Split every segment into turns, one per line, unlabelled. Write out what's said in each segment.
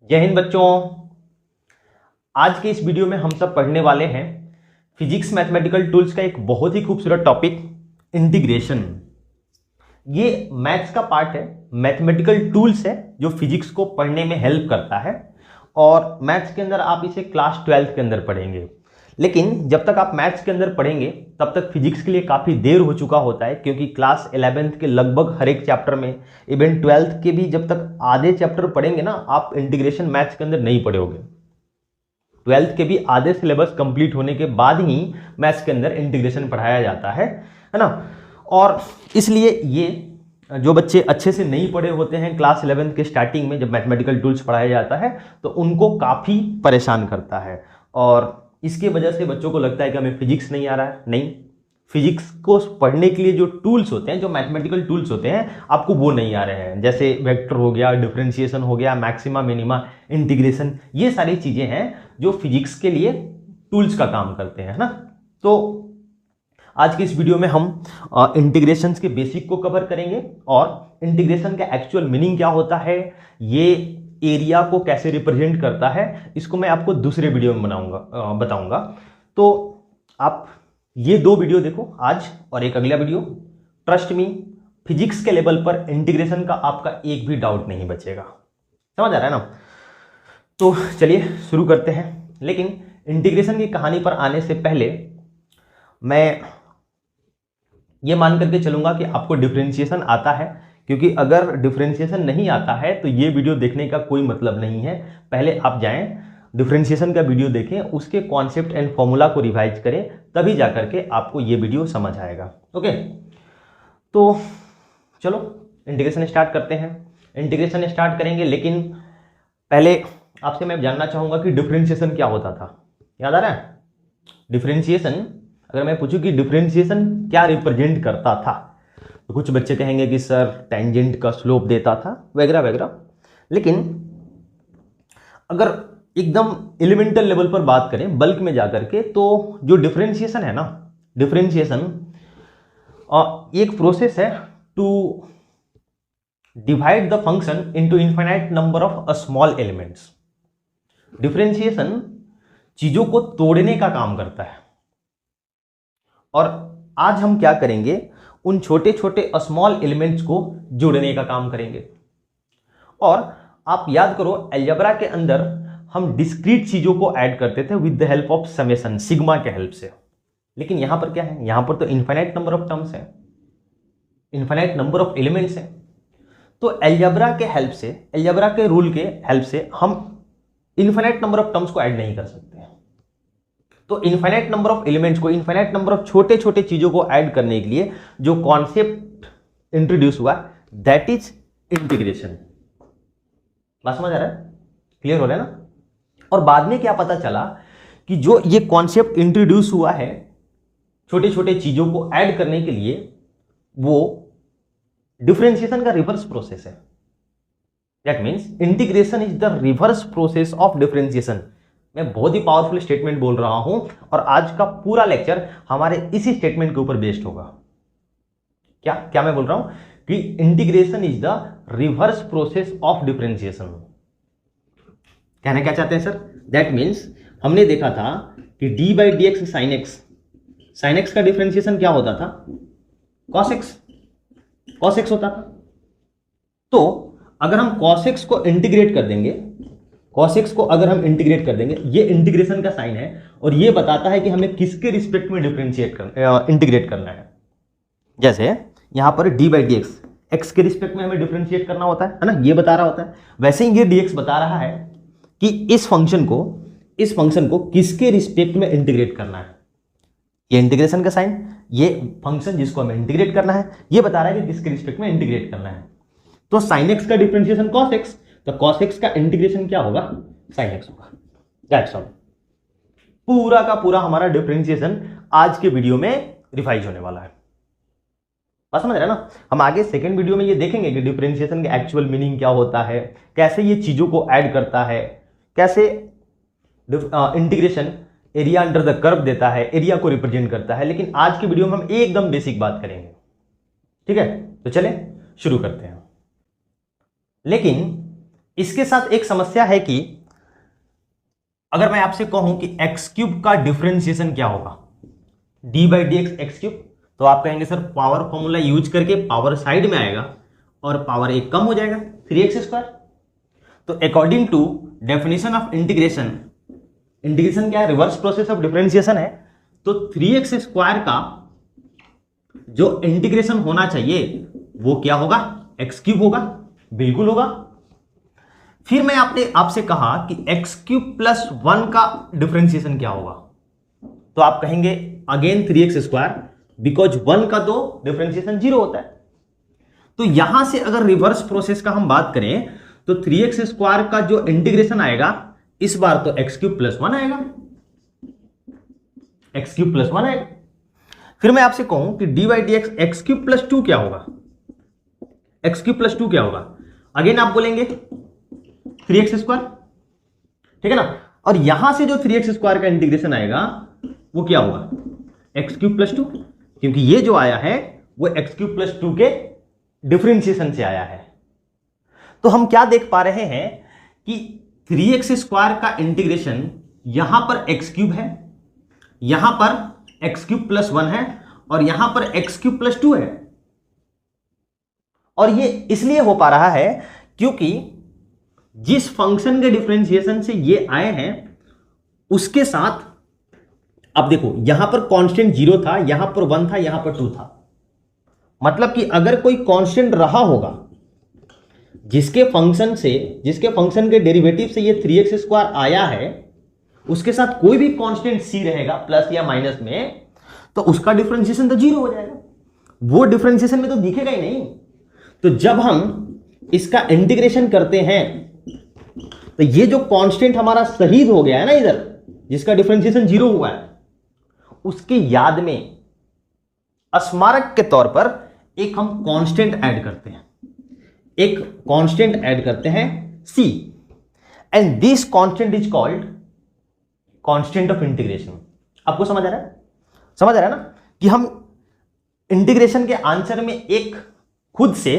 जय हिंद बच्चों। आज के इस वीडियो में हम सब पढ़ने वाले हैं फिजिक्स मैथमेटिकल टूल्स का एक बहुत ही खूबसूरत टॉपिक इंटीग्रेशन। ये मैथ्स का पार्ट है, मैथमेटिकल टूल्स है जो फिजिक्स को पढ़ने में हेल्प करता है और मैथ्स के अंदर आप इसे क्लास 12th के अंदर पढ़ेंगे। लेकिन जब तक आप मैथ्स के अंदर पढ़ेंगे तब तक फिजिक्स के लिए काफ़ी देर हो चुका होता है, क्योंकि क्लास 11th के लगभग हर एक चैप्टर में, इवन 12th के भी जब तक आधे चैप्टर पढ़ेंगे ना, आप इंटीग्रेशन मैथ्स के अंदर नहीं पढ़ोगे। 12th के भी आधे सिलेबस कंप्लीट होने के बाद ही मैथ्स के अंदर इंटीग्रेशन पढ़ाया जाता है ना। और इसलिए ये जो बच्चे अच्छे से नहीं पढ़े होते हैं क्लास 11th के स्टार्टिंग में जब मैथमेटिकल टूल्स पढ़ाया जाता है तो उनको काफ़ी परेशान करता है और इसके वजह से बच्चों को लगता है कि हमें फिजिक्स नहीं आ रहा है। नहीं, फिजिक्स को पढ़ने के लिए जो टूल्स होते हैं, जो मैथमेटिकल टूल्स होते हैं, आपको वो नहीं आ रहे हैं। जैसे वेक्टर हो गया, डिफरेंशिएशन हो गया, मैक्सिमा मिनिमा, इंटीग्रेशन, ये सारी चीज़ें हैं जो फिजिक्स के लिए टूल्स का काम करते हैं, है ना। तो आज की इस वीडियो में हम इंटीग्रेशन के बेसिक को कवर करेंगे और इंटीग्रेशन का एक्चुअल मीनिंग क्या होता है, ये एरिया को कैसे रिप्रेजेंट करता है, इसको मैं आपको दूसरे वीडियो में बताऊंगा। तो आप ये दो वीडियो देखो, आज और एक अगला वीडियो। ट्रस्ट मी, फिजिक्स के लेवल पर इंटीग्रेशन का आपका एक भी डाउट नहीं बचेगा। समझ आ रहा है ना। तो चलिए शुरू करते हैं। लेकिन इंटीग्रेशन की कहानी पर आने से पहले मैं ये मान करके चलूंगा कि आपको डिफरेंशिएशन आता है, क्योंकि अगर डिफरेंशिएशन नहीं आता है तो ये वीडियो देखने का कोई मतलब नहीं है। पहले आप जाएं, डिफरेंशिएशन का वीडियो देखें, उसके कॉन्सेप्ट एंड फॉर्मूला को रिवाइज करें, तभी जाकर के आपको ये वीडियो समझ आएगा। ओके, तो चलो इंटीग्रेशन स्टार्ट करते हैं। इंटीग्रेशन स्टार्ट करेंगे, लेकिन पहले आपसे मैं जानना चाहूँगा कि डिफरेंशिएशन क्या होता था। याद आ रहा है? डिफरेंशिएशन, अगर मैं पूछूं कि डिफरेंशिएशन क्या रिप्रेजेंट करता था, तो कुछ बच्चे कहेंगे कि सर टेंजेंट का स्लोप देता था वगैरह वगैरह। लेकिन अगर एकदम एलिमेंटल लेवल पर बात करें, बल्क में जाकर के, तो जो डिफरेंशिएशन है ना, डिफरेंशिएशन एक प्रोसेस है to divide the function into infinite number of small elements. Differentiation चीजों को तोड़ने का काम करता है और आज हम क्या करेंगे, उन छोटे छोटे स्मॉल एलिमेंट्स को जोड़ने का काम करेंगे। और आप याद करो, अलजेब्रा के अंदर हम डिस्क्रीट चीजों को ऐड करते थे with the help of summation, sigma के हेल्प से। लेकिन यहां पर क्या है, यहां पर तो इनफाइनाइट नंबर ऑफ टर्म्स है, इनफाइनाइट नंबर ऑफ एलिमेंट्स है। तो अलजेब्रा के हेल्प से, अलजेब्रा के रूल के हेल्प से हम इनफाइनाइट नंबर ऑफ टर्म्स को ऐड नहीं कर सकते। तो इनफाइनाइट नंबर ऑफ एलिमेंट्स को, इनफाइनाइट नंबर ऑफ छोटे छोटे चीजों को ऐड करने के लिए जो कॉन्सेप्ट इंट्रोड्यूस हुआ, दैट इज इंटीग्रेशन। बात समझ आ रहा है? क्लियर हो रहा है ना। और बाद में क्या पता चला कि जो ये कॉन्सेप्ट इंट्रोड्यूस हुआ है छोटे छोटे चीजों को ऐड करने के लिए, वो डिफरेंशिएशन का रिवर्स प्रोसेस है। That means integration is the reverse process of differentiation. मैं बहुत ही पावरफुल स्टेटमेंट बोल रहा हूं और आज का पूरा लेक्चर हमारे इसी स्टेटमेंट के ऊपर बेस्ड होगा। क्या क्या मैं बोल रहा हूं कि integration is the reverse process of differentiation. कहना क्या चाहते हैं सर? दैट मीन्स हमने देखा था कि D by D X sine X, sine X का डिफरेंशिएशन क्या होता था? कॉस एक्स, कॉस एक्स होता था। तो अगर हम कॉस एक्स को इंटीग्रेट कर देंगे, cos x को अगर हम इंटीग्रेट कर देंगे, ये इंटीग्रेशन का साइन है और ये बताता है कि हमें किसके रिस्पेक्ट में इंटीग्रेट करना है। जैसे यहां पर D by D x, x के रिस्पेक्ट में हमें डिफरेंशिएट करना होता है ना, ये बता रहा होता है। वैसे ही ये dx बता रहा है कि इस फंक्शन को किसके रिस्पेक्ट में इंटीग्रेट करना है। ये इंटीग्रेशन का साइन, ये फंक्शन जिसको हमें इंटीग्रेट करना है, ये बता रहा है कि किसके रिस्पेक्ट में इंटीग्रेट करना है। तो साइन एक्स का डिफरेंशिएशन cos x, तो cos x का इंटीग्रेशन क्या होगा? sin x होगा। That's all. पूरा का पूरा हमारा डिफरेंशिएशन आज के वीडियो में रिवाइज होने वाला है। बात समझ रहे हैं ना। हम आगे सेकंड वीडियो में ये देखेंगे कि डिफरेंशिएशन का एक्चुअल मीनिंग क्या होता है, कैसे ये चीजों को ऐड करता है, कैसे integration area under the curve देता है, एरिया को रिप्रेजेंट करता है। लेकिन आज की वीडियो में हम एकदम बेसिक बात करेंगे। ठीक है, तो चले शुरू करते हैं। लेकिन इसके साथ एक समस्या है कि अगर मैं आपसे कहूं कि एक्स क्यूब का डिफरेंशिएशन क्या होगा, D by D x x cube, तो आप कहेंगे सर पावर फॉर्मूला यूज करके पावर साइड में आएगा और पावर एक कम हो जाएगा 3x²। तो according to definition of integration, integration क्या है, रिवर्स प्रोसेस ऑफ डिफरेंशिएशन है, तो 3x² का जो इंटीग्रेशन होना चाहिए वो क्या होगा, x³ होगा, बिल्कुल होगा। फिर मैं आपसे कहा कि x³ + 1 का डिफरेंशिएशन क्या होगा, तो आप कहेंगे अगेन 3x², बिकॉज 1 का तो डिफरेंशिएशन 0 होता है। तो यहां से अगर रिवर्स प्रोसेस का हम बात करें तो 3x² का जो इंटीग्रेशन आएगा इस बार तो x³ + 1 आएगा, x³ + 1 आएगा। फिर मैं आपसे कहूं कि D by D x x³ + 2 क्या होगा, x³ + 2 क्या होगा, अगेन आप बोलेंगे 3x², ठीक है ना। और यहां से जो 3x² का इंटीग्रेशन आएगा वो क्या होगा, x³ + 2, क्योंकि ये जो आया है वो x³ + 2 के डिफरेंशिएशन से आया है। तो हम क्या देख पा रहे हैं कि 3x² का इंटीग्रेशन यहां पर x³ है, यहां पर x³ + 1 है और यहां पर x³ + 2 है। और ये इसलिए हो पा रहा है क्योंकि जिस फंक्शन के डिफरेंशिएशन से ये आए हैं उसके साथ अब देखो यहां पर कांस्टेंट 0 था, यहां पर 1 था, यहां पर 2 था। मतलब कि अगर कोई कांस्टेंट रहा होगा जिसके फंक्शन के डेरिवेटिव से ये 3x² आया है, उसके साथ कोई भी कांस्टेंट c रहेगा प्लस या माइनस में, तो उसका डिफरेंशिएशन तो 0 हो जाएगा, वो डिफरेंशिएशन में तो दिखेगा ही नहीं। तो जब हम इसका इंटीग्रेशन करते हैं तो ये जो कांस्टेंट हमारा शहीद हो गया है ना इधर, जिसका डिफरेंशिएशन 0 हुआ है, उसके याद में स्मारक के तौर पर एक हम कांस्टेंट ऐड करते हैं, एक कांस्टेंट ऐड करते हैं c, and this constant is called constant of integration. आपको समझ आ रहा है, समझ आ रहा है ना कि हम इंटीग्रेशन के आंसर में एक खुद से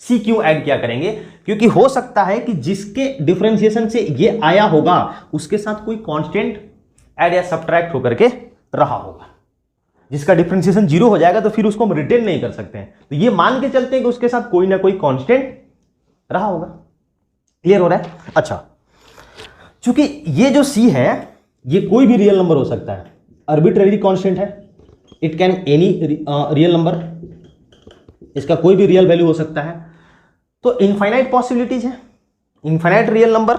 c क्यों ऐड किया करेंगे, क्योंकि हो सकता है कि जिसके डिफरेंशिएशन से ये आया होगा उसके साथ कोई कांस्टेंट ऐड या सब्ट्रैक्ट होकर के रहा होगा, जिसका डिफरेंशिएशन 0 हो जाएगा, तो फिर उसको हम रिटेन नहीं कर सकते हैं। तो ये मान के चलते हैं कि उसके साथ कोई ना कोई कांस्टेंट रहा होगा। क्लियर हो रहा है? अच्छा, चूंकि ये जो c है ये कोई भी रियल नंबर हो सकता है, आर्बिट्रेरी कांस्टेंट है, it can any real number, इसका कोई भी रियल वैल्यू हो सकता है। तो इनफाइनाइट पॉसिबिलिटीज है, infinite real number,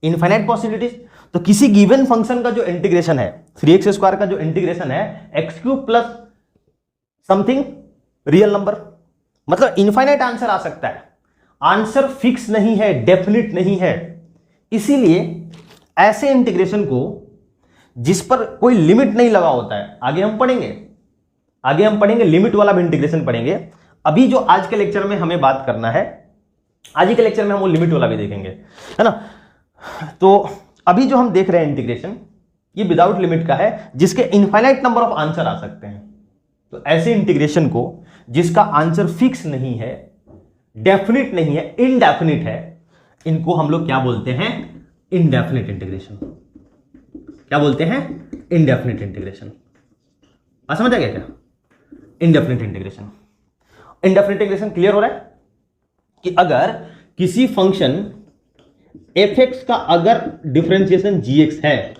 infinite possibilities. तो किसी गिवन फंक्शन का जो इंटीग्रेशन है 3x² का जो इंटीग्रेशन है x³ + समथिंग रियल नंबर, मतलब इनफाइनाइट आंसर आ सकता है। आंसर फिक्स नहीं है, डेफिनिट नहीं है। इसीलिए ऐसे इंटीग्रेशन को जिस पर कोई लिमिट नहीं लगा होता है, आगे हम पढ़ेंगे लिमिट वाला भी इंटीग्रेशन पढ़ेंगे। अभी जो आज के लेक्चर में हमें बात करना है, आज ही के लेक्चर में हम वो लिमिट वाला भी देखेंगे, है ना। तो अभी जो हम देख रहे हैं इंटीग्रेशन, ये विदाउट लिमिट का है, जिसके इनफाइनाइट नंबर ऑफ आंसर आ सकते हैं। तो ऐसे इंटीग्रेशन को जिसका आंसर फिक्स नहीं है, डेफिनिट नहीं है, इनडेफिनिट है, इनको हम लोग क्या बोलते हैं, इनडेफिनिट इंटीग्रेशन। क्या बोलते हैं, इनडेफिनिट इंटीग्रेशन। समझ आ गया क्या, indefinite integration. Indefinite integration clear हो रहा है कि अगर किसी फंक्शन fx का अगर डिफरेंशिएशन gx है,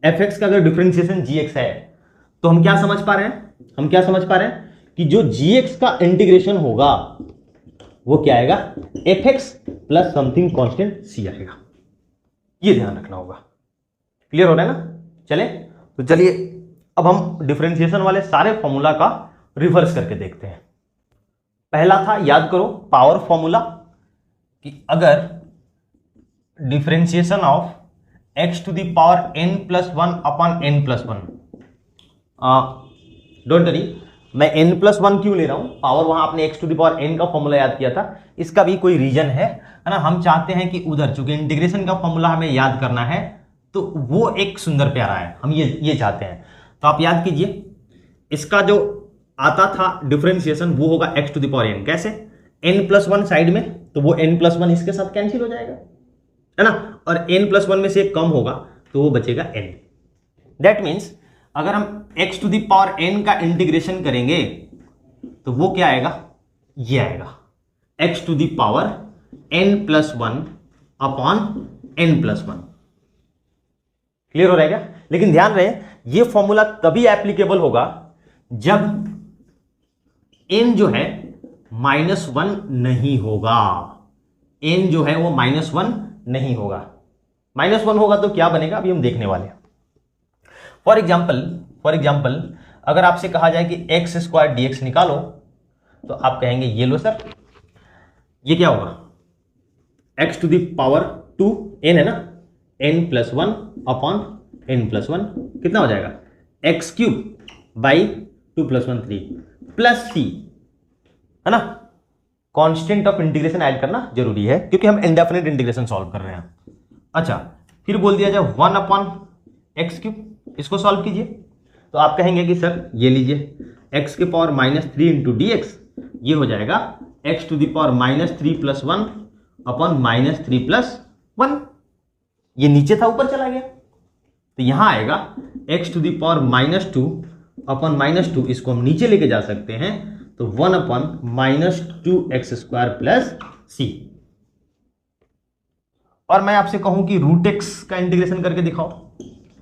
fx का अगर डिफरेंशिएशन gx है, तो हम क्या समझ पा रहे हैं, कि जो gx का इंटीग्रेशन होगा वो क्या आएगा, fx + समथिंग कांस्टेंट c आएगा। ये ध्यान रखना होगा। क्लियर हो रहा है ना। चलिए अब हम डिफरेंशिएशन वाले सारे फॉर्मूला का रिवर्स करके देखते हैं। पहला था, याद करो, पावर फॉर्मूला, कि अगर differentiation of x⁴ n+1 upon n+1, don't worry मैं n+1 क्यों ले रहा हूं, पावर वहां आपने x⁴ n का फॉर्मूला याद किया था, इसका भी कोई रीजन है ना। हम चाहते हैं कि उधर, चूंकि इंटीग्रेशन का फॉर्मूला हमें याद करना है, तो वो एक सुंदर प्यारा है, हम ये चाहते हैं। तो आप याद कीजिए, इसका जो आता था डिफरेंशिएशन वो होगा x⁴n। कैसे, n+1 साइड में तो वो n+1 इसके साथ कैंसिल हो जाएगा, है ना, और n+1 में से कम होगा तो वो बचेगा n। दैट मीन्स अगर हम x to the power n का इंटीग्रेशन करेंगे तो वो क्या आएगा, ये आएगा x to the power n+1 upon n+1। Clear हो रहा है क्या? लेकिन ध्यान रहे ये फॉर्मूला तभी एप्लीकेबल होगा जब n जो है -1 नहीं होगा। n जो है वो -1 नहीं होगा। -1 होगा तो क्या बनेगा अभी हम देखने वाले हैं। फॉर एग्जाम्पल अगर आपसे कहा जाए कि x² dx निकालो तो आप कहेंगे ये लो सर, ये क्या होगा, x to the power 2 n है ना, n+1 अपॉन n+1 कितना हो जाएगा, x³ बाई 2 + 1 3 प्लस c, है ना। कांस्टेंट ऑफ इंटीग्रेशन ऐड करना जरूरी है क्योंकि हम इंडेफिनिट इंटीग्रेशन सॉल्व कर रहे हैं। अच्छा, फिर बोल दिया जाए 1 अपॉन x³, इसको सॉल्व कीजिए तो आप कहेंगे कि सर ये लीजिए x के पावर -3 इंटू dx, ये हो जाएगा x to the power -3 + 1 upon -3 + 1। ये नीचे था ऊपर चला गया तो यहां आएगा x to the power -2 upon -2, इसको हम नीचे लेके जा सकते हैं तो 1 अपॉन -2x² प्लस c। और मैं आपसे कहूं कि √x का इंटीग्रेशन करके दिखाओ,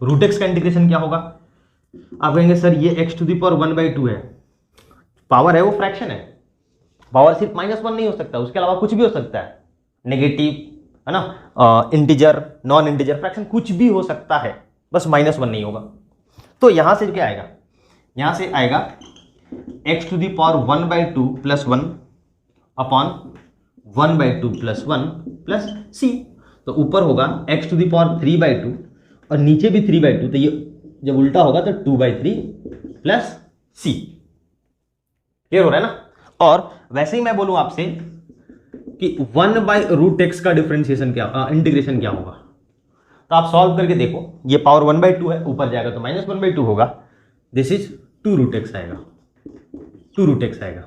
√x का इंटीग्रेशन क्या होगा, आप कहेंगे सर ये x टू द पावर 1/2 है, पावर है वो फ्रैक्शन है, पावर सिर्फ -1 नहीं हो सकता, उसके अलावा कुछ भी हो सकता है, नेगेटिव, है ना, इंटीजर, नॉन इंटीजर, फ्रैक्शन कुछ भी हो सकता है, बस -1 नहीं होगा। तो यहां से क्या आएगा, यहां से आएगा x to the power 1/2 plus 1 upon 1/2 plus 1 plus c। तो ऊपर होगा x टू द पावर 3/2 और नीचे भी 3/2, तो ये जब उल्टा होगा तो 2/3 प्लस c। क्लियर हो रहा है ना। और वैसे ही मैं बोलूं आपसे कि 1/√x का डिफरेंशिएशन क्या, इंटीग्रेशन क्या होगा, तो आप सॉल्व करके देखो, ये पावर 1/2 है, ऊपर जाएगा तो -1/2 होगा, दिस इज 2√x आएगा, 2√x आएगा।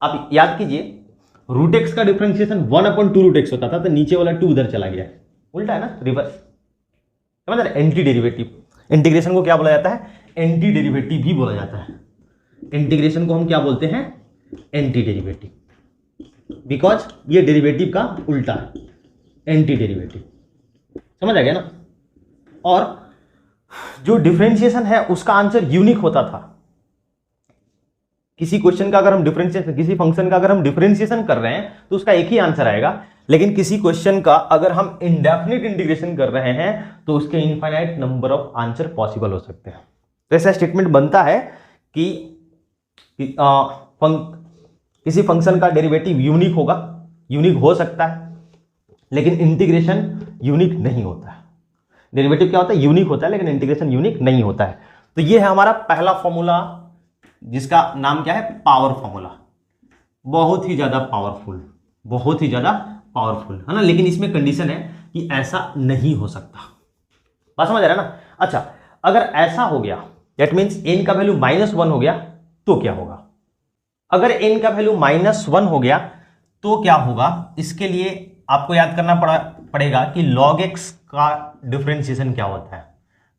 आप याद कीजिए √x का डिफरेंशिएशन 1/2√x होता था, तो नीचे वाला 2 उधर चला गया, उल्टा है ना, रिवर्स, समझ रहे, एंटी डेरिवेटिव। इंटीग्रेशन को क्या बोला जाता है, एंटी डेरिवेटिव भी बोला जाता है। इंटीग्रेशन को हम क्या बोलते हैं, एंटी डेरिवेटिव, बिकॉज ये डेरिवेटिव का उल्टा है, एंटी डेरिवेटिव, समझ आ गया ना। और जो डिफरेंशिएशन है उसका आंसर यूनिक होता था। किसी क्वेश्चन का अगर हम डिफरेंशिएशन, किसी फंक्शन का अगर हम डिफरेंशिएशन कर रहे हैं तो उसका एक ही आंसर आएगा, लेकिन किसी क्वेश्चन का अगर हम इंडेफिनिट इंटीग्रेशन कर रहे हैं तो उसके infinite number of answer possible हो सकते हैं। तो ऐसा स्टेटमेंट बनता है कि किसी फंक्शन का डेरिवेटिव यूनिक होगा, यूनिक हो सकता है, लेकिन इंटीग्रेशन यूनिक नहीं होता है। डेरिवेटिव क्या होता है, यूनिक होता है, लेकिन इंटीग्रेशन यूनिक नहीं होता है। तो ये है हमारा पहला फॉर्मूला जिसका नाम क्या है, पावर फॉर्मूला। बहुत ही ज्यादा पावरफुल, बहुत ही ज्यादा पावरफुल, है ना। लेकिन इसमें कंडीशन है कि ऐसा नहीं हो सकता, बात समझ आ रहा है ना। अच्छा, अगर ऐसा हो गया दैट मीन्स n का वैल्यू -1 हो गया तो क्या होगा, अगर n का वैल्यू -1 हो गया तो क्या होगा, इसके लिए आपको याद करना पड़ेगा कि log x का डिफरेंशिएशन क्या होता है।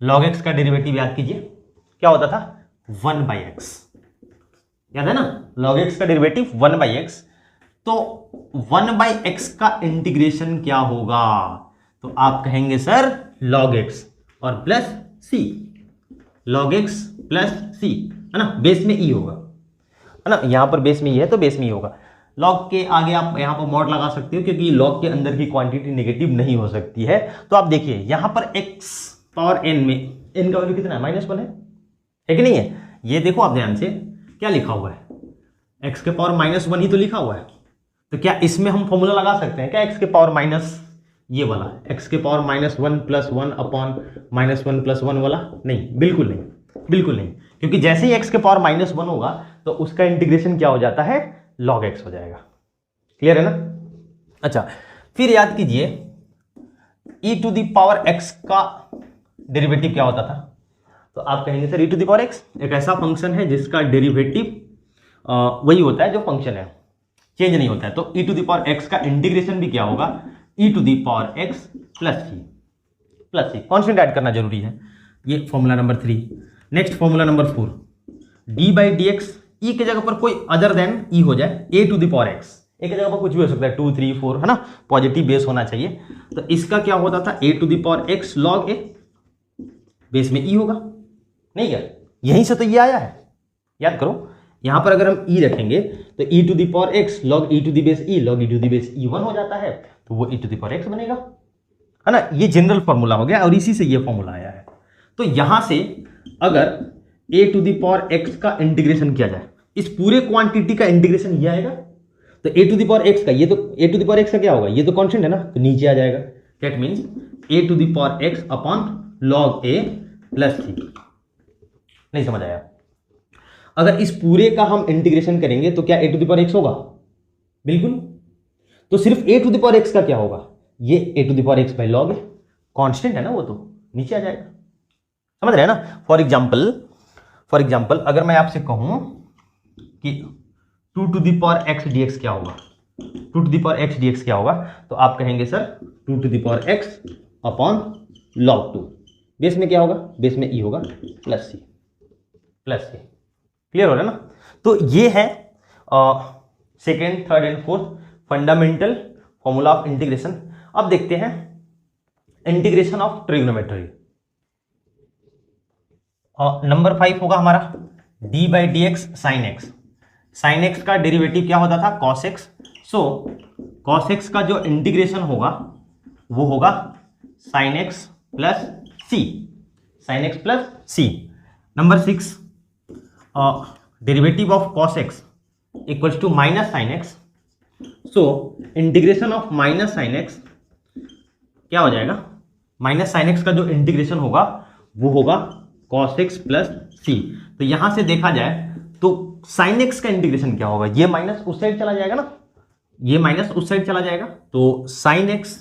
log x का डेरिवेटिव याद कीजिए क्या होता था, 1/x, याद है ना, log x का डेरिवेटिव 1/x। तो 1/x का इंटीग्रेशन क्या होगा, तो आप कहेंगे सर log x और plus c, log x plus c, है ना, बेस में e होगा, है ना, यहां पर बेस में e है तो बेस में e होगा। log के आगे आप यहां पर मॉड लगा सकते हो क्योंकि log के अंदर की क्वांटिटी नेगेटिव नहीं हो सकती है। तो आप देखिए यहां पर x पावर n में n का वैल्यू कितना है, -1 है कि नहीं है। ये देखो आप ध्यान से क्या लिखा हुआ है, x के पावर -1 ही तो लिखा हुआ है। तो क्या इसमें हम फॉर्मूला लगा सकते हैं क्या, x के पावर माइनस ये वाला, x के पावर -1 + 1 अपॉन -1 + 1 वाला, नहीं, बिल्कुल नहीं, बिल्कुल नहीं, क्योंकि जैसे ही x के पावर -1 होगा तो उसका इंटीग्रेशन क्या हो जाता है, log x हो जाएगा। क्लियर है ना। अच्छा, फिर याद कीजिए e to the power x का डेरिवेटिव क्या होता था, तो आप कहेंगे sir e to the power x एक ऐसा फंक्शन है जिसका डेरिवेटिव वही होता है जो फंक्शन है, चेंज नहीं होता है। तो e to the power x का इंटीग्रेशन भी क्या होगा, e to the power x plus C. Constant add करना जरूरी है। ये formula number 3। Next formula number 4, D by D X, E के जगह पर कोई अदर देन ई हो जाए, A to the power X, A के जगह पर कुछ भी हो सकता है, 2 3 4, है ना, पॉजिटिव बेस होना चाहिए। तो इसका क्या होता था, A to the power X log A, base में ई होगा, नहीं क्या, यहीं से तो ये आया है, याद करो। यहां पर अगर हम ई रखेंगे तो E to the power X log E to the base E log E to the base E 1 हो जाता है, तो वो E to the power X बनेगा, है ना। ये जनरल फॉर्मूला हो गया और इसी से ये फॉर्मूला आया है। तो यहां से अगर ए टू द पावर एक्स का इंटीग्रेशन किया जाए, इस पूरे क्वांटिटी का इंटीग्रेशन ये आएगा, तो ए टू द पावर एक्स का, ये तो ए टू द पावर एक्स का क्या होगा, ये तो कांस्टेंट है ना, तो नीचे आ जाएगा। That means A to the power X upon log A plus C. नहीं समझ आया? अगर इस पूरे का हम इंटीग्रेशन करेंगे तो क्या A to the power X होगा? बिल्कुल। तो सिर्फ A to the power X का क्या होगा, ये A to the power X by log A, constant है ना, वो तो नीचे आ जाएगा। समझ रहे हैं ना? फॉर एग्जाम्पल अगर मैं आपसे कहूं कि 2 to the power X D X क्या होगा, 2 to the power X D X क्या होगा, तो आप कहेंगे sir 2 to the power X upon log 2, base में क्या होगा, बेस में ई होगा प्लस सी। क्लियर हो रहा है ना? तो ये है second, third and fourth fundamental formula of integration. अब देखते हैं इंटीग्रेशन ऑफ ट्रिग्नोमेट्री। नंबर 5 होगा हमारा D by D X sine X. Sine X का डेरिवेटिव क्या होता था, cos X. So cos X का जो इंटीग्रेशन होगा वो होगा sine X plus C, sine X plus C. Number 6, derivative of cos X equals to minus sine X. So integration of minus sine X क्या हो जाएगा, माइनस साइन एक्स का जो इंटीग्रेशन होगा वो होगा कॉस एक्स प्लस सी। तो यहां से देखा जाए तो साइन एक्स का इंटीग्रेशन क्या होगा, ये माइनस उस साइड चला जाएगा ना, ये माइनस उस साइड चला जाएगा, तो साइन एक्स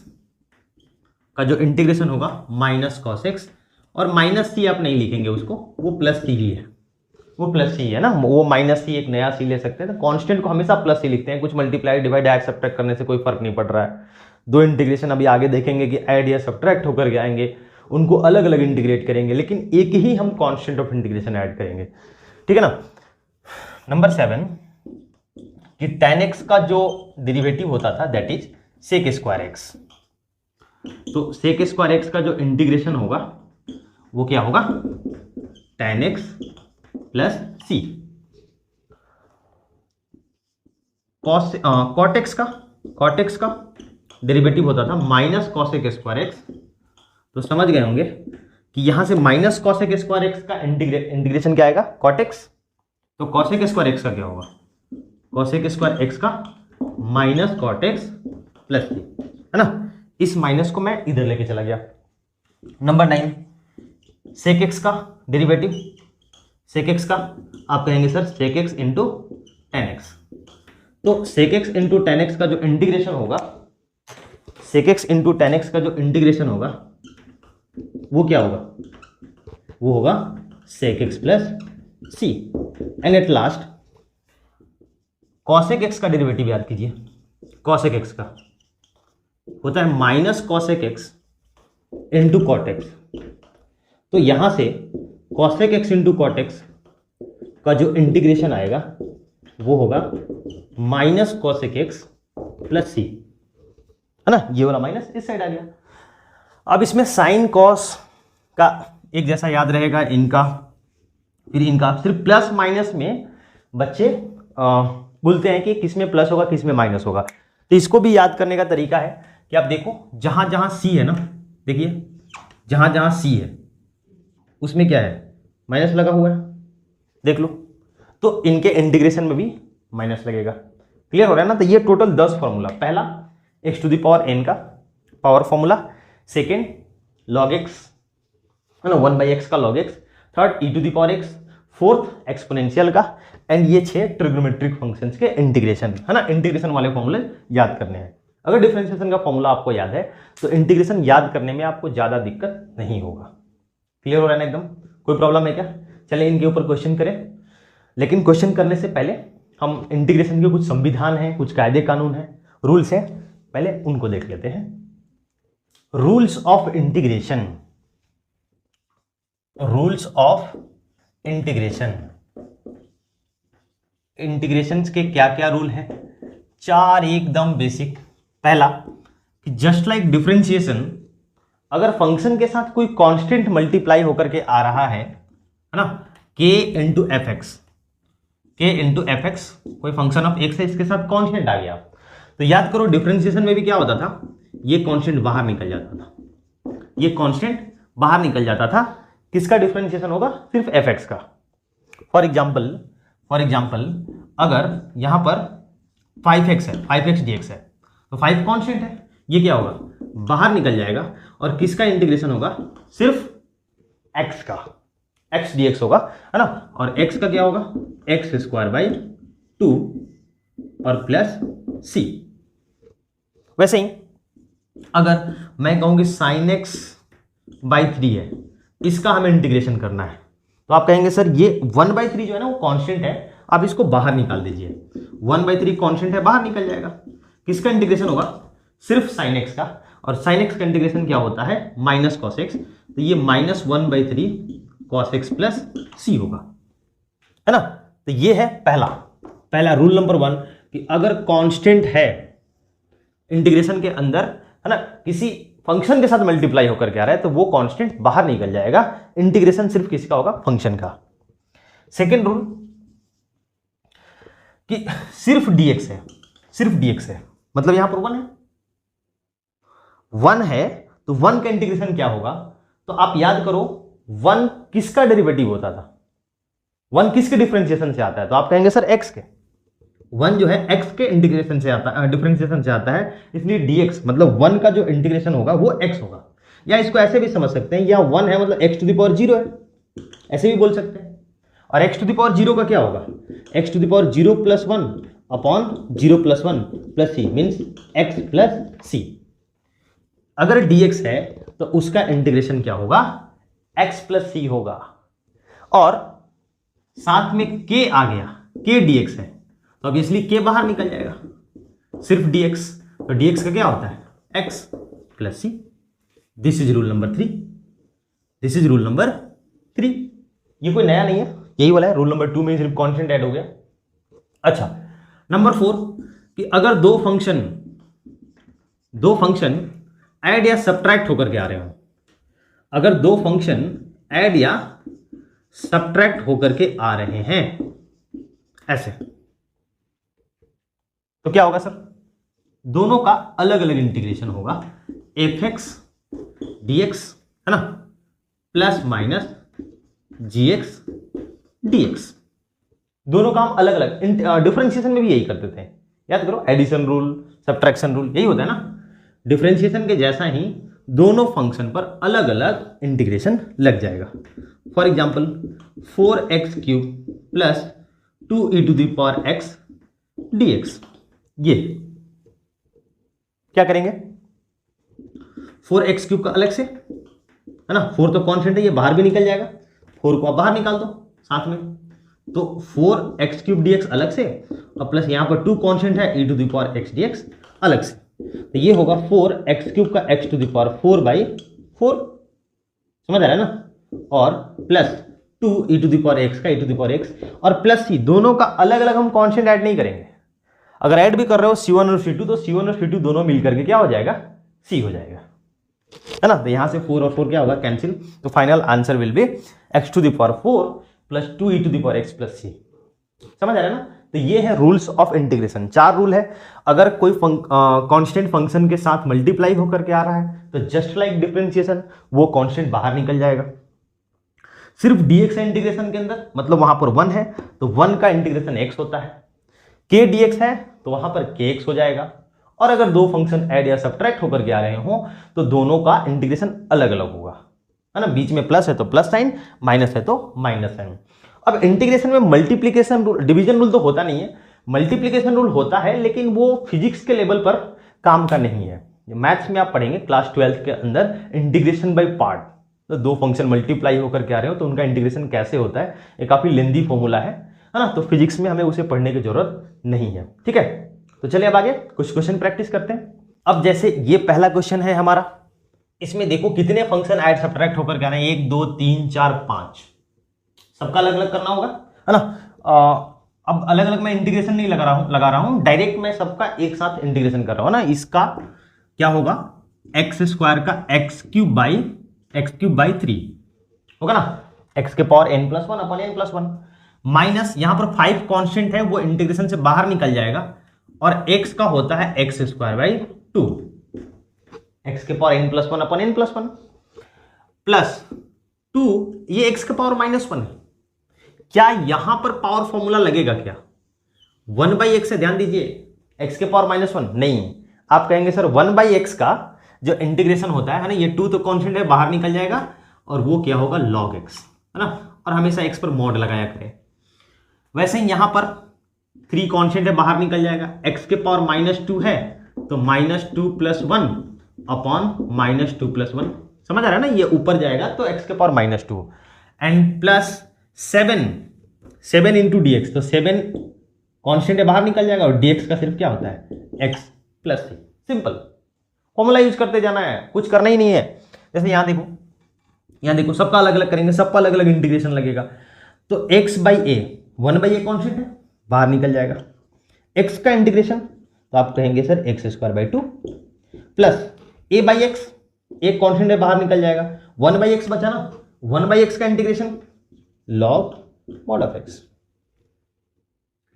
का जो इंटीग्रेशन होगा माइनस कॉस एक्स, और माइनस सी आप नहीं लिखेंगे उसको, वो प्लस सी ही है, वो प्लस सी है ना, वो माइनस सी एक नया सी ले सकते हैं। तो कांस्टेंट को हमेशा प्लस सी लिखते हैं, कुछ मल्टीप्लाई डिवाइड ऐड सब्ट्रैक्ट करने से कोई फर्क नहीं पड़ रहा है। दो इंटीग्रेशन अभी आगे देखेंगे कि ऐड या सब्ट्रैक्ट होकर के आएंगे, उनको अलग अलग इंटीग्रेट करेंगे, लेकिन एक ही हम कांस्टेंट ऑफ इंटीग्रेशन ऐड करेंगे, ठीक है ना। नंबर 7 कि tan x का जो डेरिवेटिव होता था that is sec square x. तो sec स्क्वायर एक्स का जो इंटीग्रेशन होगा वो क्या होगा, tan x प्लस सी। cot x का डेरिवेटिव होता था माइनस cosec स्क्वायर एक्स। तो समझ गए होंगे कि यहां से माइनस cosec स्क्वायर एक्स का इंटीग्रेशन क्या आएगा, cot x। तो cosec स्क्वायर एक्स का क्या होगा, cosec स्क्वायर एक्स का minus cot x plus C, है ना। इस माइनस को मैं इधर लेके चला गया। नंबर 9 sec x का डेरिवेटिव, sec x का आप कहेंगे sir sec x into tan x। तो sec x into tan x का जो इंटीग्रेशन होगा, sec x into tan x का जो इंटीग्रेशन होगा वो क्या होगा, वो होगा sec x plus C. And at last cosec x का डेरिवेटिव याद कीजिए, cosec x का होता है minus cosec x into cot x। तो यहां से cosec x into cot x का जो इंटीग्रेशन आएगा वो होगा minus cosec x plus C, है ना। ये वाला माइनस इस साइड आ गया। अब इसमें साइन कॉस का एक जैसा याद रहेगा इनका, फिर इनका सिर्फ प्लस माइनस में बच्चे बोलते हैं कि किस में प्लस होगा किस में माइनस होगा। तो इसको भी याद करने का तरीका है कि आप देखो जहां जहां सी है ना, देखिए जहां जहां सी है उसमें क्या है, माइनस लगा हुआ है, देख लो। तो इनके इंटीग्रेशन में भी माइनस लगेगा। क्लियर हो रहा है ना। तो ये टोटल 10 फॉर्मूला, पहला x to the power n का power formula, second log x, है ना, 1/x का log x, third e to the power x, fourth exponential का, एंड ये 6 ट्रिग्नोमेट्रिक फंक्शंस के इंटीग्रेशन, है ना। इंटीग्रेशन वाले फॉर्मूले याद करने हैं। अगर डिफरेंशिएशन का फॉर्मूला आपको याद है तो इंटीग्रेशन याद करने में आपको ज़्यादा दिक्कत नहीं होगा। क्लियर हो रहा है ना एकदम, कोई प्रॉब्लम है क्या? चलिए इनके ऊपर क्वेश्चन करें, लेकिन क्वेश्चन करने से पहले हम इंटीग्रेशन के कुछ संविधान हैं, कुछ कायदे कानून हैं, रूल्स हैं, पहले उनको देख लेते हैं। Rules of integration, rules of integration, integration के क्या क्या रूल हैं? 4 एकदम बेसिक। पहला कि जस्ट लाइक डिफरेंशिएशन, अगर फंक्शन के साथ कोई कांस्टेंट मल्टीप्लाई होकर के आ रहा है ना, k इंटू एफ एक्स, के इंटू एफ एक्स, कोई फंक्शन ऑफ एक्स है, इसके साथ कांस्टेंट आ गया, तो याद करो डिफरेंशिएशन में भी क्या होता था, ये कांस्टेंट बाहर निकल जाता था, ये कांस्टेंट बाहर निकल जाता था। किसका डिफरेंशिएशन होगा? सिर्फ एफ एक्स का। फॉर एग्जाम्पल अगर यहां पर 5x है, 5x dx है, तो 5 कांस्टेंट है, ये क्या होगा? बाहर निकल जाएगा, और किसका इंटीग्रेशन होगा? सिर्फ x का, x dx होगा, है ना, और x का क्या होगा? x स्क्वायर बाई 2 और प्लस c। वैसे ही अगर मैं कहूं कि sin x बाई 3 है, इसका हमें इंटीग्रेशन करना है, तो आप कहेंगे सर ये 1/3 जो है ना वो कांस्टेंट है, आप इसको बाहर निकाल दीजिए। 1/3 कांस्टेंट है, बाहर निकल जाएगा। किसका इंटीग्रेशन होगा? सिर्फ sin x का, और sin x का इंटीग्रेशन क्या होता है? माइनस cos x, तो ये -1/3 cos x प्लस c होगा, है ना। तो ये है पहला रूल नंबर 1 कि अगर कांस्टेंट है इंटीग्रेशन के अंदर, है ना, किसी फंक्शन के साथ मल्टीप्लाई होकर के आ रहा है, तो वो कांस्टेंट बाहर निकल जाएगा, इंटीग्रेशन सिर्फ किसका होगा? फंक्शन का। सेकेंड रूल कि सिर्फ dx है, सिर्फ dx है, मतलब यहां पर 1 है, तो 1 का इंटीग्रेशन क्या होगा? तो आप याद करो 1 किसका डेरिवेटिव होता था? 1 किसके डिफरेंशिएशन से आता है? तो आप कहेंगे सर x के। 1 जो है x के इंटीग्रेशन से आता है, डिफरेंशिएशन से आता है, इसलिए dx मतलब 1 का जो इंटीग्रेशन होगा वो x होगा। या इसको ऐसे भी समझ सकते हैं, या 1 है मतलब x टू द पावर 0 है, ऐसे भी बोल सकते हैं। और x टू द पावर 0 का क्या होगा? x to the power 0 plus 1 upon 0 plus 1 plus c means x plus c। अगर dx है तो उसका इंटीग्रेशन क्या होगा? x प्लस c होगा, और साथ में k आ गया, k dx है, तो अब इसलिए k बाहर निकल जाएगा, सिर्फ dx, तो dx का क्या होता है? x plus c। This is rule number 3, this is rule number 3। ये कोई नया नहीं है, यही वाला है। रूल नंबर 2 में सिर्फ कांस्टेंट ऐड हो गया। अच्छा, नंबर 4 कि अगर दो फंक्शन ऐड या सब्ट्रैक्ट होकर के आ रहे हो, अगर दो फंक्शन ऐड या सब्ट्रैक्ट होकर के आ रहे हैं ऐसे, तो क्या होगा सर? दोनों का अलग अलग इंटीग्रेशन होगा, fx dx, है ना, प्लस माइनस gx dx। दोनों का हम अलग अलग, डिफरेंशिएशन में भी यही करते थे, याद करो, एडिशन रूल, सब्ट्रैक्शन रूल, यही होता है ना। डिफरेंशिएशन के जैसा ही दोनों फंक्शन पर अलग अलग इंटीग्रेशन लग जाएगा। For example 4x³ plus 2e to the power x dx, ये क्या करेंगे? 4x³ का अलग से, है ना, 4 तो कांस्टेंट है, ये बाहर भी निकल जाएगा, 4 को आप बाहर निकाल दो साथ में, तो 4x³ dx अलग से, और प्लस यहां पर 2 कांस्टेंट है, e to the power x dx अलग से, तो ये होगा 4x³ का x टू द पावर 4/4, समझ आ रहा है ना, और plus 2e to the power x का e to the power x, और प्लस c। दोनों का अलग अलग हम कांस्टेंट ऐड नहीं करेंगे, अगर ऐड भी कर रहे हो c1 और c2, तो c1 और c2 दोनों मिलकर के क्या हो जाएगा? c हो जाएगा, है ना। तो यहां से 4 और 4 क्या होगा? कैंसिल, तो final answer will be x to the power 4 plus 2e to the power x plus c। समझ आ रहा है ना। तो ये है रूल्स ऑफ इंटीग्रेशन। 4 रूल है। अगर कोई कांस्टेंट फंक्शन के साथ मल्टीप्लाई होकर के आ रहा है तो जस्ट लाइक डिफरेंशिएशन वो कांस्टेंट बाहर निकल जाएगा। सिर्फ dx है इंटीग्रेशन के अंदर, मतलब वहां पर 1 है तो 1 का इंटीग्रेशन x होता है, k dx है तो वहां पर kx हो जाएगा। और अगर दो फंक्शन ऐड या सब्ट्रैक्ट होकर के आ रहे हो तो दोनों का इंटीग्रेशन अलग अलग होगा, है ना। बीच में प्लस है तो प्लस साइन, माइनस है तो माइनस साइन। अब इंटीग्रेशन में मल्टीप्लीकेशन रूल, डिवीजन रूल तो होता नहीं है, मल्टीप्लीकेशन रूल होता है, लेकिन वो फिजिक्स के लेवल पर काम का नहीं है। मैथ्स में आप पढ़ेंगे क्लास 12 के अंदर इंटीग्रेशन बाय पार्ट, तो दो फंक्शन मल्टीप्लाई होकर के आ रहे हो तो उनका इंटीग्रेशन कैसे होता है, ये काफी लेंदी फॉर्मूला है है ना, तो फिजिक्स में हमें उसे पढ़ने की जरूरत नहीं है। ठीक है, तो चलिए अब आगे कुछ क्वेश्चन प्रैक्टिस करते हैं। अब जैसे ये पहला क्वेश्चन है हमारा, इसमें देखो कितने फंक्शन ऐड सब्ट्रैक्ट होकर के आ रहे हैं, 1 2 3 4 5, सबका अलग अलग करना होगा, है ना। अब अलग अलग मैं इंटीग्रेशन नहीं लगा रहा हूं, डायरेक्ट मैं सबका एक साथ इंटीग्रेशन कर रहा हूं ना। इसका क्या होगा, एक्स स्क्वायर का एक्स क्यूब बाई 3 होगा ना, एक्स के पावर n प्लस वन अपन n प्लस वन, माइनस यहां पर 5 कांस्टेंट है वो इंटीग्रेशन से बाहर निकल जाएगा, और x का होता है एक्स स्क्वायर बाई 2, एक्स के पावर n प्लस वन अपन n प्लस वन प्लस 2, ये x के पावर माइनस वन है। क्या यहां पर पावर फॉर्मूला लगेगा क्या, 1/x से, ध्यान दीजिए, x के पावर माइनस वन नहीं, आप कहेंगे सर 1/x का जो इंटीग्रेशन होता है ना, ये 2 तो कांस्टेंट है बाहर निकल जाएगा, और वो क्या होगा log x, है ना, और हमेशा x पर मॉड लगाया करें। वैसे ही यहां पर 3 कांस्टेंट है बाहर निकल जाएगा, x के पावर -2 है तो -2 प्लस 1 अपॉन -2 प्लस 1, समझ आ रहा है ना, ये ऊपर जाएगा तो x के power -2 and plus 7 into dx, तो 7 कांस्टेंट है बाहर निकल जाएगा, और dx का सिर्फ क्या होता है x प्लस सी, सिंपल फॉर्मूला यूज करते जाना है, कुछ करना ही नहीं है। जैसे यहां देखो सबका अलग अलग करेंगे, सबका अलग अलग इंटीग्रेशन लगेगा, तो x by A, 1/a constant है बाहर निकल जाएगा, x का इंटीग्रेशन तो आप कहेंगे sir x square by 2 plus a by x, एक कांस्टेंट है बाहर निकल जाएगा, 1/x बचा ना, 1/x का integration log mod of x,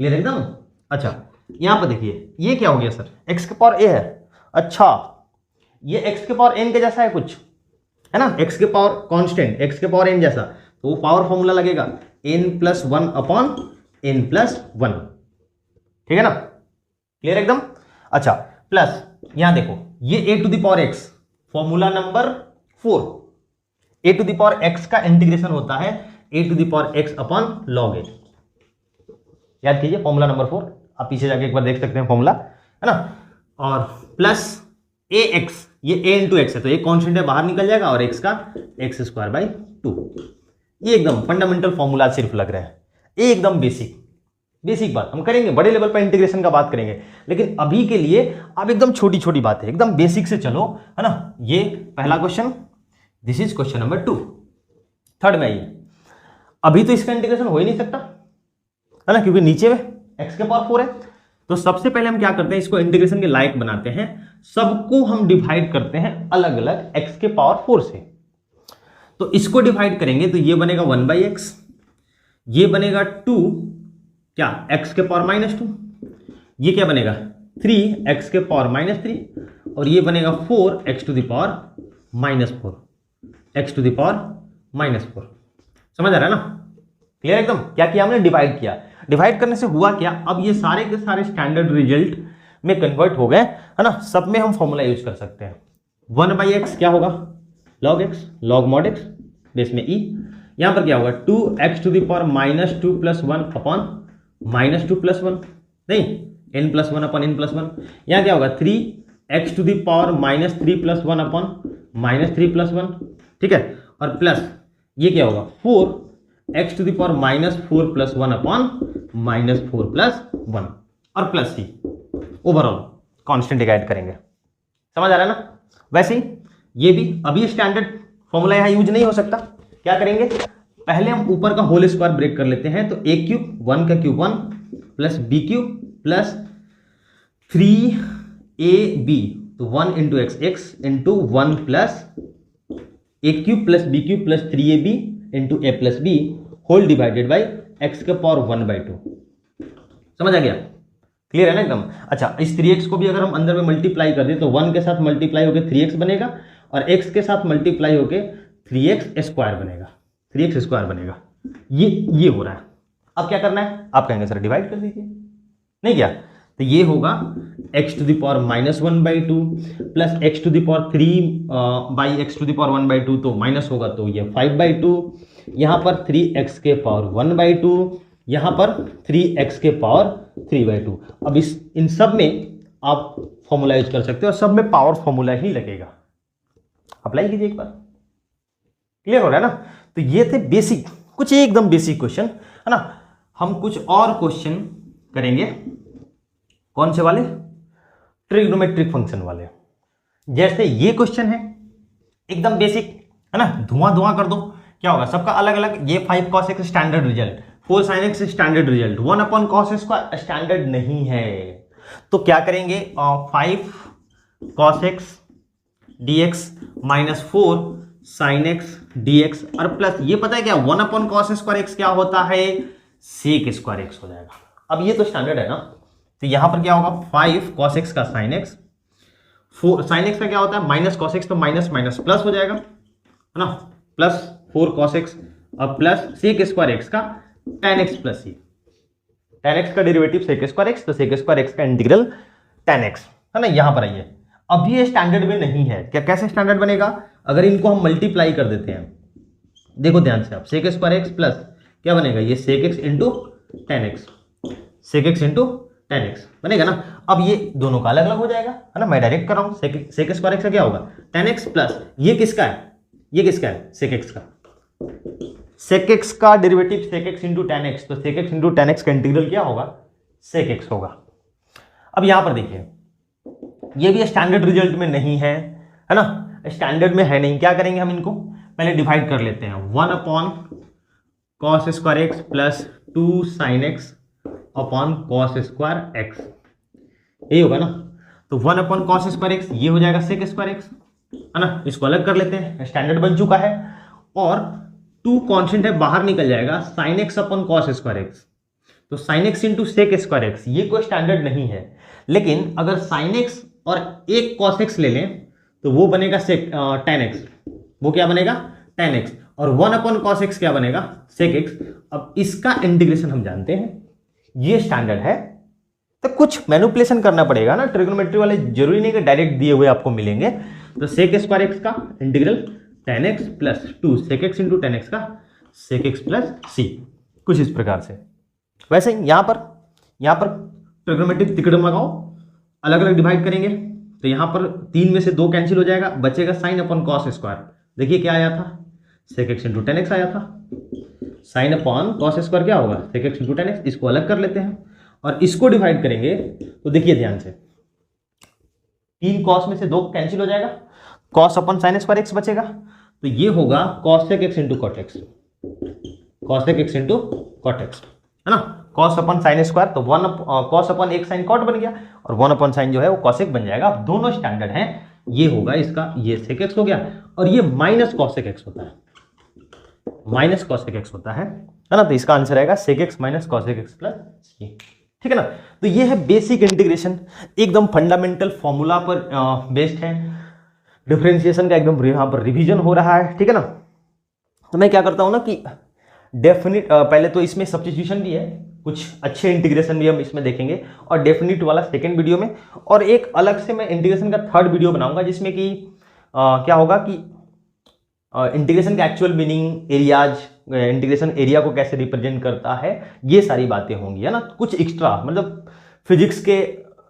clear एकदम। अच्छा यहां पर देखिए ये क्या हो गया सर, x के पावर a है, अच्छा ये x के पावर n के जैसा है कुछ, है ना, x के पावर कांस्टेंट, x के पावर n जैसा, तो वो पावर फॉर्मूला लगेगा n plus 1 upon n plus 1, ठीक है ना, क्लियर एकदम। अच्छा प्लस यहां देखो ये a to the power x, formula number 4, a to the power x का इंटीग्रेशन होता है a to the power x upon log a, याद कीजिए फॉर्मूला नंबर 4, आप पीछे जाके एक बार देख सकते हैं फॉर्मूला, है ना, और प्लस ax, ये a इंटू एक्स है तो एक कांस्टेंट है बाहर निकल जाएगा, और x का एक्स स्क्वायर बाई 2, ये एकदम फंडामेंटल फॉर्मूला सिर्फ लग रहा है, ये एकदम बेसिक बात हम करेंगे, बड़े लेवल पर इंटीग्रेशन का बात करेंगे, लेकिन अभी के लिए आप एकदम छोटी छोटी बात है, एकदम बेसिक से चलो, है ना। ये पहला question, this is question number 2। Third में आइए, अभी तो इसका इंटीग्रेशन हो ही नहीं सकता, है ना, क्योंकि नीचे में x के पावर 4 है, तो सबसे पहले हम क्या करते हैं, इसको इंटीग्रेशन के लायक बनाते हैं, सबको हम डिवाइड करते हैं अलग अलग x के पावर 4 से, तो इसको डिवाइड करेंगे तो ये बनेगा 1/x, ये बनेगा 2 क्या x के पावर -2, ये क्या बनेगा 3x के पावर -3, और ये बनेगा 4x to the power -4, x to the power -4, समझ आ रहा है ना, क्लियर एकदम। क्या किया हमने, डिवाइड किया, डिवाइड करने से हुआ क्या, अब ये सारे के सारे स्टैंडर्ड रिजल्ट में कन्वर्ट हो गए, है ना, सब में हम फॉर्मूला यूज कर सकते हैं। 1/x क्या होगा log x, log mod x base में e, यहां पर क्या होगा 2x to the power -2 plus 1 upon -2 plus 1, नहीं n plus 1 upon n plus 1, यहां क्या होगा 3x to the power -3 plus 1 upon -3 plus 1, ठीक है, और प्लस ये क्या होगा 4x to the power -4 plus 1 upon -4 plus 1, और plus c, overall constant divide करेंगे, समझ आ रहा है ना। वैसे ही ये भी, अभी स्टैंडर्ड फॉर्मूला यहां यूज नहीं हो सकता, क्या करेंगे, पहले हम ऊपर का होल स्क्वायर ब्रेक कर लेते हैं, तो a क्यूब 1 का cube 1 plus b cube plus 3ab, तो 1 into x into 1 plus a cube plus b cube plus 3ab into a plus b whole divided by x के पावर 1/2, समझ आ गया, clear है ना एकदम। अच्छा इस 3x को भी अगर हम अंदर में मल्टीप्लाई कर दें तो 1 के साथ मल्टीप्लाई होकर 3x बनेगा, और x के साथ मल्टीप्लाई होकर 3x स्क्वायर बनेगा, 3x स्क्वायर बनेगा, ये हो रहा है। अब क्या करना है, आप कहेंगे सर डिवाइड कर दीजिए, नहीं क्या, तो ये होगा x to the power -1/2 plus x to the power 3 by x to the power 1/2, तो माइनस होगा तो ये 5/2, यहाँ पर 3x के पावर 1/2, यहाँ पर 3x के पावर 3/2। अब इन सब में आप फॉर्मूला यूज कर सकते हो, और सब में पावर फॉर्मूला ही लगेगा, अप्लाई कीजिए एक बार, क्लियर हो रहा है ना। तो ये थे बेसिक, कुछ एकदम बेसिक क्वेश्चन, है ना। हम कुछ और क्वेश्चन करेंगे। कौन से वाले? ट्रिग्नोमेट्रिक फंक्शन वाले। जैसे ये क्वेश्चन है एकदम बेसिक है ना, धुआं धुआं कर दो। क्या होगा सबका अलग अलग। ये 5 cos x standard result, 4 sin x standard result, 1/cos square standard नहीं है। तो क्या करेंगे, 5 cos x dx minus 4 sin x dx और प्लस ये पता है क्या 1/cos स्क्वायर x क्या होता है, sec स्क्वायर x हो जाएगा। अब ये तो स्टैंडर्ड है ना, तो यहां पर क्या होगा 5 cos x का sin x, 4 sin x का क्या होता है माइनस cos x, तो माइनस माइनस प्लस हो जाएगा है ना, प्लस 4 cos x और प्लस sec स्क्वायर x का tan x plus c। tan x का डेरिवेटिव sec स्क्वायर x, तो sec स्क्वायर x का इंटीग्रल tan x है ना। यहां पर आइए, अभी ये स्टैंडर्ड में नहीं है। क्या कैसे स्टैंडर्ड बनेगा, अगर इनको हम मल्टीप्लाई कर देते हैं, देखो ध्यान से आप, sec स्क्वायर x प्लस क्या बनेगा, ये sec x into tan x, sec x into tan x बनेगा ना। अब ये दोनों का अलग अलग हो जाएगा है ना, मैं डायरेक्ट कर रहा हूं। sec स्क्वायर x का क्या होगा tan x प्लस ये किसका है, ये किसका है sec x का, sec x का derivative sec x into tan x, तो sec x into tan x का इंटीग्रल क्या होगा sec x होगा। अब यहां पर देखिए ये भी स्टैंडर्ड रिजल्ट में नहीं है है ना, स्टैंडर्ड में है नहीं। क्या करेंगे हम इनको पहले डिवाइड कर लेते हैं, 1/cos square x plus 2 sin x upon cos square x, यही होगा ना। तो 1/cos स्क्वायर x ये हो जाएगा sec स्क्वायर x है ना, इसको अलग कर लेते हैं, स्टैंडर्ड बन चुका है। और 2 कांस्टेंट है बाहर निकल जाएगा, sin x upon cos square x, तो sin x into sec square x, ये कोई स्टैंडर्ड नहीं है। लेकिन अगर sin x और एक cos x ले लें तो वो बनेगा tan x, वो क्या बनेगा tan x, और 1/cos x क्या बनेगा sec x। अब इसका इंटीग्रेशन हम जानते हैं, ये स्टैंडर्ड है, तो कुछ मैनिपुलेशन करना पड़ेगा ना। ट्रिग्नोमेट्री वाले जरूरी नहीं कि डायरेक्ट दिए हुए आपको मिलेंगे। तो sec स्क्वायर x का integral tan x plus 2 sec x into tan x का sec x प्लस c, कुछ इस प्रकार से। वैसे यहां पर ट्रिग्नोमेट्रिक तिकड़म लगाओ, अलग अलग डिवाइड करेंगे, तो यहां पर 3 में से 2 कैंसिल हो जाएगा, बचेगा sin अपॉन cos स्क्वायर। देखिए क्या आया था sec x into tan x आया था, sin अपॉन cos स्क्वायर क्या होगा sec x into tan x। इसको अलग कर लेते हैं और इसको डिवाइड करेंगे, तो देखिए ध्यान से 3 cos में से 2 कैंसिल हो जाएगा, cos upon sin square x बचेगा, तो ये होगा cos sec x into cot x, cos sec x into cot x है ना। cos अपॉन sin स्क्वायर, तो cos अपॉन एक sin cot बन गया, और 1 sin जो है वो cos x बन जाएगा। अब दोनों स्टैंडर्ड हैं, ये होगा इसका, ये sec x हो गया, और ये माइनस cos sec x होता है, माइनस cos sec x होता है ना। तो इसका आंसर आएगा sec x minus cos sec x plus c, ठीक है ना। तो ये है बेसिक इंटीग्रेशन, एकदम फंडामेंटल फॉर्मूला पर बेस्ड है। डिफरेंशिएशन का एकदम यहां पर रिवीजन हो रहा है, ठीक है ना। तो मैं क्या करता हूं ना कि डेफिनिट पहले तो इसमें सब्स्टिट्यूशन भी है, कुछ अच्छे इंटीग्रेशन भी हम इसमें देखेंगे, और डेफिनिट वाला सेकंड वीडियो में, और एक अलग से मैं इंटीग्रेशन का थर्ड वीडियो बनाऊंगा, जिसमें कि क्या होगा कि इंटीग्रेशन का actual meaning, areas, integration area को कैसे रिप्रेजेंट करता है, ये सारी बातें होंगी है ना। कुछ एक्स्ट्रा मतलब फिजिक्स के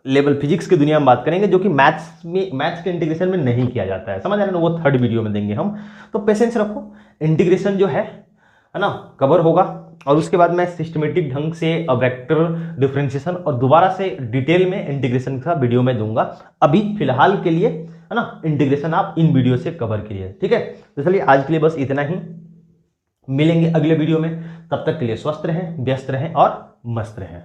लेवल, फिजिक्स की दुनिया में बात करेंगे, जो कि मैथ्स के इंटीग्रेशन में नहीं किया जाता है, समझ आ रहे ना, वो थर्ड वीडियो में देंगे हम। तो पेशेंस रखो, इंटीग्रेशन जो है ना कवर होगा, और उसके बाद मैं सिस्टमेटिक ढंग से वेक्टर डिफरेंशिएशन और दोबारा से डिटेल में इंटीग्रेशन का वीडियो में दूंगा। अभी फिलहाल के लिए है ना इंटीग्रेशन आप इन वीडियो से कवर करिए, ठीक है। तो चलिए आज के लिए बस इतना ही, मिलेंगे अगले वीडियो में, तब तक के लिए स्वस्थ रहें, व्यस्त रहें और मस्त रहें।